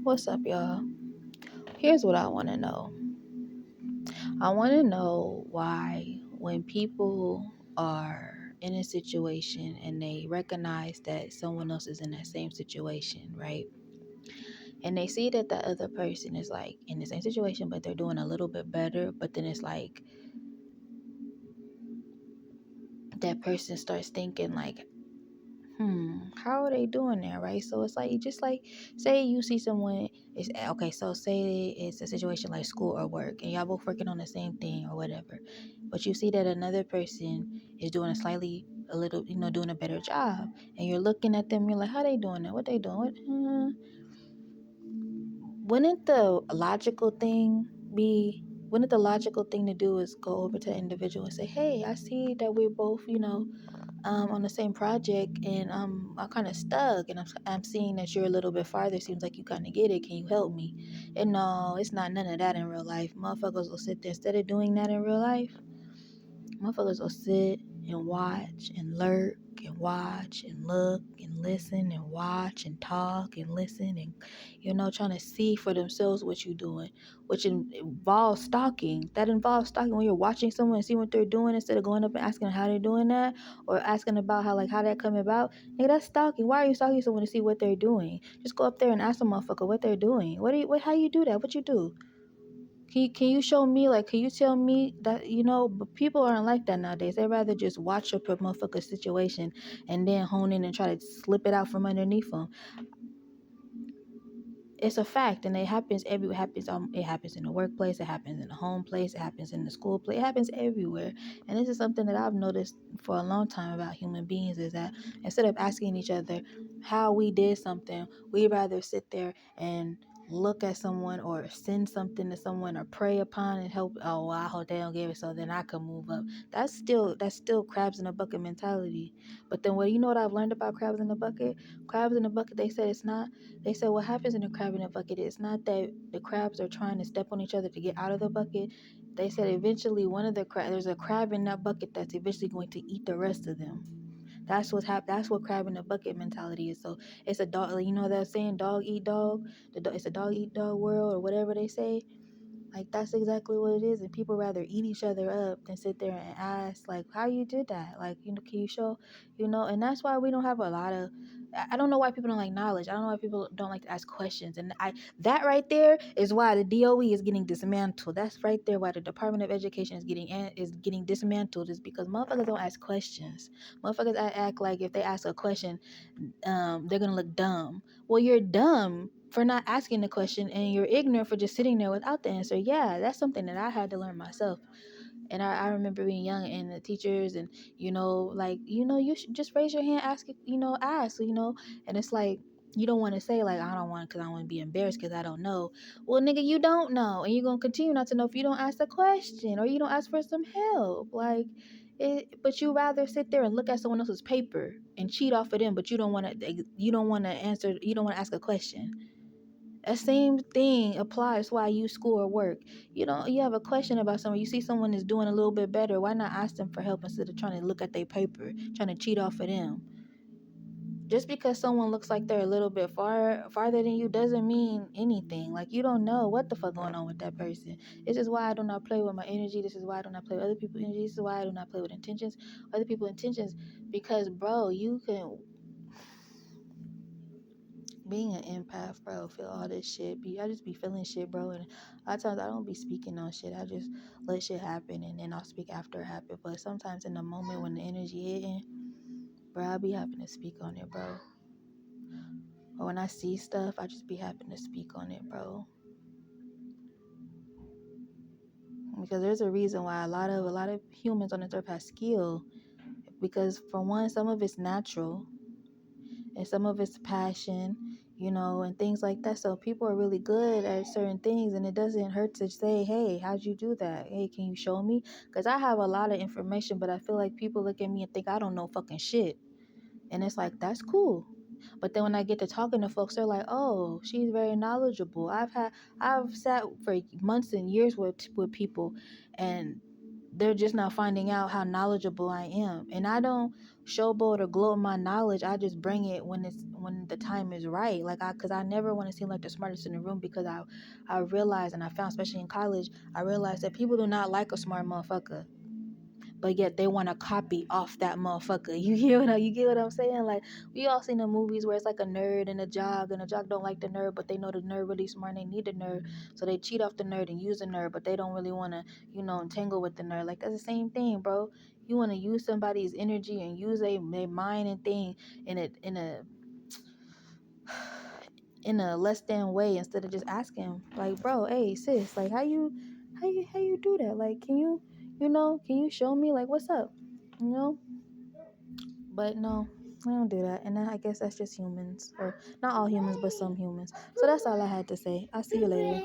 What's up, y'all? Here's what I want to know. I want to know why, when people are in a situation and they recognize that someone else is in that same situation, right? And they see that the other person is like in the same situation, but they're doing a little bit better. But then it's like that person starts thinking, like, how are they doing that, right? So it's like, just like, say you see someone is okay, so say it's a situation like school or work, and y'all both working on the same thing or whatever, but you see that another person is doing a little, doing a better job, and you're looking at them, you're like, how they doing that? What they doing? Wouldn't the logical thing be? Wouldn't the logical thing to do is go over to the individual and say, hey, I see that we're both, on the same project, and I'm kind of stuck, and I'm seeing that you're a little bit farther. Seems like you kind of get it. Can you help me? And no, it's not none of that in real life. Motherfuckers will sit there instead of doing that in real life. Motherfuckers will sit and watch and lurk and watch and look and listen and watch and talk and listen and, trying to see for themselves what you're doing, which involves stalking. That involves stalking when you're watching someone and see what they're doing instead of going up and asking how they're doing that, or asking about how that come about. Nigga, that's stalking. Why are you stalking someone to see what they're doing? Just go up there and ask a motherfucker what they're doing. How you do that? What you do? Can you show me, like, can you tell me that, but people aren't like that nowadays. They rather just watch a motherfucker situation and then hone in and try to slip it out from underneath them. It's a fact, and it happens in the workplace, it happens in the home place, it happens in the school place, it happens everywhere. And this is something that I've noticed for a long time about human beings, is that instead of asking each other how we did something, we rather sit there and look at someone or send something to someone or pray upon and hope, oh, well, I hope they don't give it so then I can move up. That's still crabs in a bucket mentality. But then, what, what I've learned about crabs in the bucket? Crabs in the bucket, they said it's not. They said what happens in the crab in the bucket is not that the crabs are trying to step on each other to get out of the bucket. They said eventually there's a crab in that bucket that's eventually going to eat the rest of them. That's what crab in the bucket mentality is. So it's a dog. You know that saying, dog eat dog. It's a dog eat dog world, or whatever they say. Like, that's exactly what it is, and people rather eat each other up than sit there and ask, like, how you did that? Like, can you show, and that's why we don't have a lot of. I don't know why people don't like knowledge. I don't know why people don't like to ask questions, and that right there is why the DOE is getting dismantled. That's right there why the Department of Education is getting dismantled, is because motherfuckers don't ask questions. Motherfuckers act like if they ask a question, they're gonna look dumb. Well, you're dumb for not asking the question, and you're ignorant for just sitting there without the answer. Yeah, that's something that I had to learn myself. And I remember being young, and the teachers, and like, you should just raise your hand, ask it, ask, and it's like, you don't want to say, like, I don't want, because I don't want to be embarrassed because I don't know. Well, nigga, you don't know, and you're gonna continue not to know if you don't ask the question or you don't ask for some help. Like, but you rather sit there and look at someone else's paper and cheat off of them, but you don't want to answer, you don't want to ask a question. That same thing applies why you school or work. You have a question about someone, you see someone is doing a little bit better, why not ask them for help instead of trying to look at their paper, trying to cheat off of them? Just because someone looks like they're a little bit farther than you doesn't mean anything. Like, you don't know what the fuck going on with that person. This is why I do not play with my energy. This is why I do not play with other people's energy. This is why I do not play with other people's intentions. Because, bro, you can, being an empath, bro, feel all this shit. I just be feeling shit, bro. And a lot of times I don't be speaking on shit. I just let shit happen, and then I'll speak after it happen. But sometimes in the moment when the energy hitting, bro, I be having to speak on it, bro. Or when I see stuff, I just be having to speak on it, bro. Because there's a reason why a lot of humans on this earth have skill. Because for one, some of it's natural, and some of it's passion, and things like that. So people are really good at certain things, and it doesn't hurt to say, hey, how'd you do that? Hey, can you show me? Because I have a lot of information, but I feel like people look at me and think I don't know fucking shit. And it's like, that's cool. But then when I get to talking to folks, they're like, oh, she's very knowledgeable. I've sat for months and years with people, and they're just not finding out how knowledgeable I am. And I don't showboat or gloat my knowledge. I just bring it when the time is right. Like cause I never want to seem like the smartest in the room, because I realized, and I found, especially in college, I realized that people do not like a smart motherfucker, but yet they want to copy off that motherfucker. You get what I'm saying? Like, we all seen the movies where it's like a nerd and a jock don't like the nerd, but they know the nerd really smart and they need the nerd, so they cheat off the nerd and use the nerd, but they don't really want to, entangle with the nerd. Like, that's the same thing, bro. You want to use somebody's energy and use their mind and thing in a less than way, instead of just asking, like, bro, hey sis, like, how you do that? Like, can you show me, like, what's up? you know but no, I don't do that. And I guess that's just humans, or not all humans, but some humans. So that's all I had to say. I'll see you later.